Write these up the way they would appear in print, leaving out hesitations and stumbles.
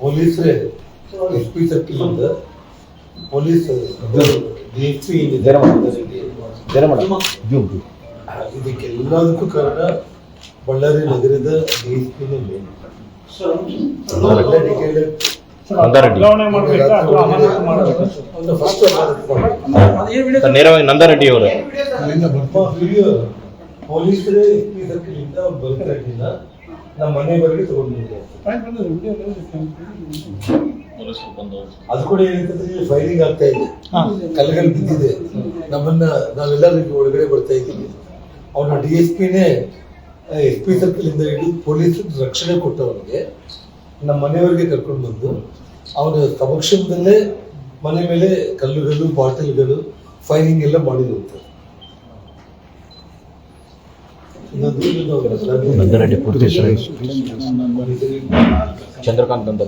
ಪೊಲೀಸರೇ SP circle ಇಂದ police DSP ಇದಕ್ಕೆಲ್ಲದಕ್ಕೂ ಕಾರಣ ಬಳ್ಳಾರಿ ನಗರದ DSP ನೇರವಾಗಿ ನಂದಾರೆಡ್ಡಿ ಅವರು ಪೊಲೀಸರೇ SP ಸರ್ಕಲ್ ಇಂದ ಅವ್ರು ಬರ್ತಾ ನಮ್ಮ ಮನೆವರೆಗೆ ತಗೊಂಡಿದ್ದಾರೆ. ಅದು ಕೂಡ ಏನಂತಂದ್ರೆ ಫೈರಿಂಗ್ ಆಗ್ತಾ ಇದೆ, ಕಲ್ಲುಗಳು ಬಿದ್ದಿದೆ, ನಾವೆಲ್ಲರೂ ಒಳಗಡೆ ಬರ್ತಾ ಇದ್ದೀವಿ. ಅವನ DSPನೇ SP ಸರ್ಕಲ್ ಇಂದ ಹಿಡಿದು ಪೊಲೀಸ್ ರಕ್ಷಣೆ ಕೊಟ್ಟವನಿಗೆ ನಮ್ಮ ಮನೆಯವರೆಗೆ ಕರ್ಕೊಂಡು ಬಂದು ಅವನ ಸಮಕ್ಷಮದಲ್ಲೇ ಮನೆ ಮೇಲೆ ಕಲ್ಲುಗಳು, ಬಾಟಲ್ಗಳು, ಫೈರಿಂಗ್ ಎಲ್ಲ ಮಾಡಿದ್ರು. ನಂದಾರೆಡ್ಡಿ ಪೂರ್ತಿ ಚಂದ್ರಕಾಂತ್ ನಂದ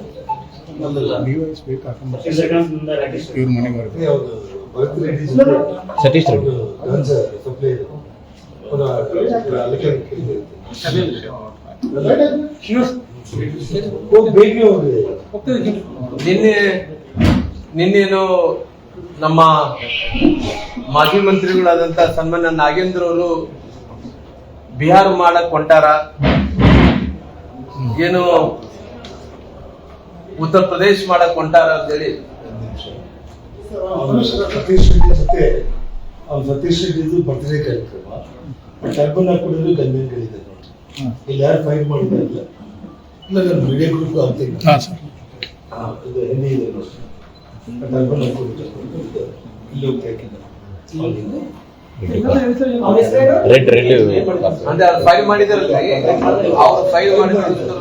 ಸತೀಶ್ ರೆಡ್ಡಿ ನಿನ್ನೇನು ನಮ್ಮ ಮಾಜಿ ಮಂತ್ರಿಗಳಾದಂಥ ಸನ್ಮಾನ್ಯ ನಾಗೇಂದ್ರ ಅವರು ಬಿಹಾರ ಮಾಡಕ್ ಹೊಂಟಾರ, ಏನು ಉತ್ತರ ಪ್ರದೇಶ ಮಾಡಕ್ ಹೊಂಟಾರ ಅಂತೇಳಿ ಸತೀಶ್ ರೆಡ್ಡಿ ಬರ್ತ್ಡೇ ಕಾರ್ಯಕ್ರಮ ಟರ್ಬನ್ ಹಾಕೊಂಡಿದ್ರು ಗನ್ಮೆನ್ಗಳಿದೆ ನೋಡಿ. ಇಲ್ಲಿ ಯಾರು ಫೈಟ್ ಮಾಡಿದಾರಲ್ಲ, ಇಲ್ಲ ನಾನು ಮೀಡಿಯಾ ಗ್ರೂಪ್ ಆಗ್ತೀನಿ ಇದು ಹೆಣ್ಣೆ ಇದೆ ನೋಡಿ, ಟರ್ಬನ್ ಹಾಕೊಂಡಿದ್ದಾರೆ ಇಲ್ಲಿ ಹೋಗ್ತಾ ರೆಡ್ ಅಂದ್ರೆ ಫೈಲ್ ಮಾಡಿದಾರಲ್ಲ, ಅವ್ರು ಫೈಲ್ ಮಾಡಿದ್ರು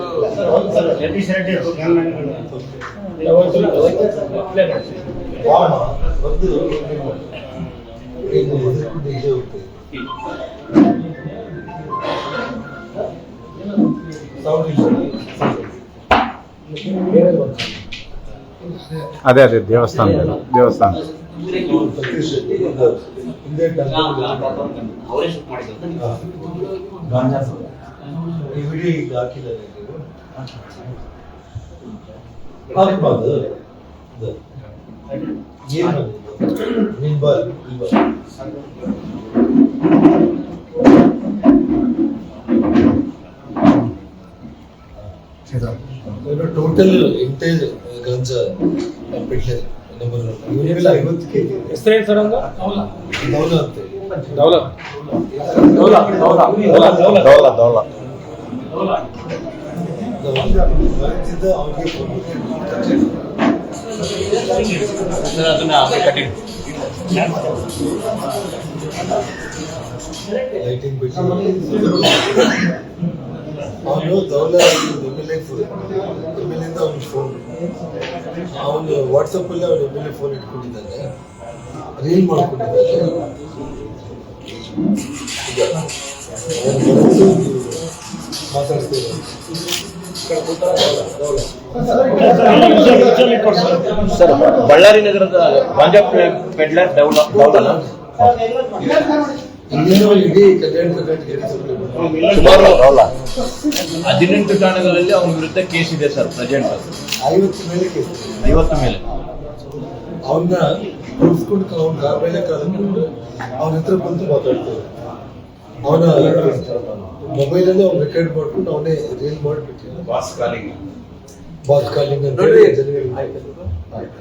ಅದೇ ದೇವಸ್ಥಾನ ಟೋಟಲ್ ಎಂಟೈರ್ ಗಾಂಜಾ ಪೆಟ್ಲೆ ನಂಬರ್ 50 kg. ಲೈಟಿಂಗ್ ಬಿಟ್ಟು ಅವನು ದೌಲ MLA ಅವನ ಫೋನ್, ಅವನು ವಾಟ್ಸಪ್ ಅಲ್ಲಿ ಅವನು MLA ಫೋನ್ ಇಟ್ಕೊಂಡಿದ್ದಾನೆ, ರೀಲ್ ಮಾಡ್ಕೊಂಡಿದ್ದಾನೆ. ಮಾತಾಡ್ತೇವೆ ಸರ್. ಬಳ್ಳಾರಿ ನಗರದ ಗಾಂಜಾ ಪೆಡ್ಲರ್ ದೌಲನ ಇಡೀ ಕಲ್ಯಾಣ ಸುಮಾರು 18 ಠಾಣೆಗಳಲ್ಲಿ ಅವನ ವಿರುದ್ಧ ಕೇಸ್ ಇದೆ ಸರ್. ಪ್ರೆಸೆಂಟ್ 50 ಮೇಲೆ ಕೇಸ್, 50 ಮೇಲೆ. ಅವನ್ನ ಕುಡಿಸ್ಕೊಂಡು ಅವನ ಕಾರ್ ಮೇಲೆ ಕಳ್ಕೊಂಡು ಅವನ ಹತ್ರ ಬಂದು ಮಾತಾಡ್ತೇವೆ. ಅವನ ಮೊಬೈಲಲ್ಲಿ ಅವ್ನು ರೆಕಾರ್ಡ್ ಮಾಡ್ಕೊಂಡು ಅವನೇ ರೀಲ್ ಮಾಡಿಬಿಟ್ಟಿಲ್ಲ. ಬಾಸ್ ಕಾಲಿಂಗ್ ಅಂತ